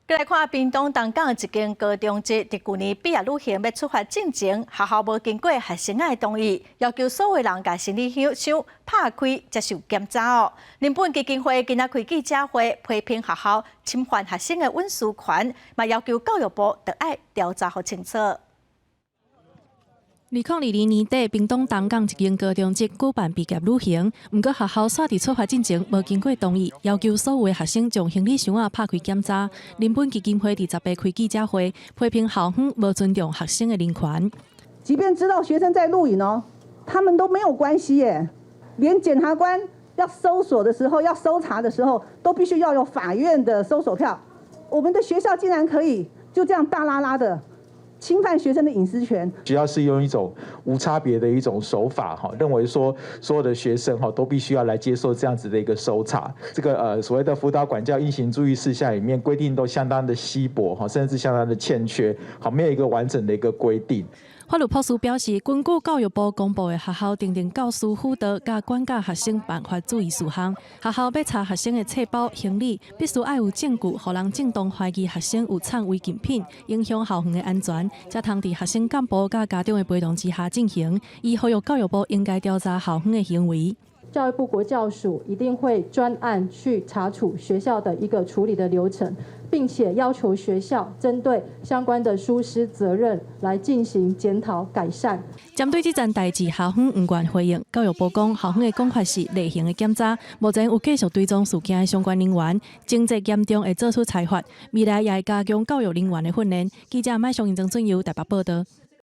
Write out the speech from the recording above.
再来看屏东东港一间高中职，伫去年毕业旅行要出发进前，学校无经过学生的同意，要求所有人甲行李箱拍开接受检查哦。人本基金会今仔开记者会，批评学校侵犯学生的隐私权，嘛要求教育部得爱调查好清楚。 2022年底，屏东东港一间高中职举办毕业旅行，不过学校煞伫出发进前无经过同意，要求所有的学生将行李箱拍开检查。人本基金会伫10日开记者会，批评校方无尊重学生的人权。即便知道学生在录影哦，他们都没有关系耶，连检察官要搜索的时候、要搜查的时候，都必须要有法院的搜索票。我们的学校竟然可以就这样大拉拉的 侵犯学生的隐私权，主要是用一种无差别的一种手法认为说所有的学生都必须要来接受这样子的一个搜查。这个所谓的辅导管教应行注意事项里面规定都相当的稀薄甚至相当的欠缺，没有一个完整的一个规定。 法律博士表示，根据教育部公布的学校订定教师辅导加管教学生办法注意事项，学校要查学生的册包、行李，必须要有证据，互人正当怀疑学生有藏违禁品，影响校园的安全，才通伫学生干部加家长的陪同之下进行。伊呼吁教育部应该调查校方的行为。 教育部国教署一定会专案去查处学校的一个处理的流程，并且要求学校针对相关的疏失责任来进行检讨改善。针对这件代志，校方不愿回应。教育部讲，校方的讲法是例行的检查，目前有继续追踪事件的相关人员，情节严重会做出裁罚。未来也会加强教育人员的训练。记者麦尚英、曾俊佑台北报道。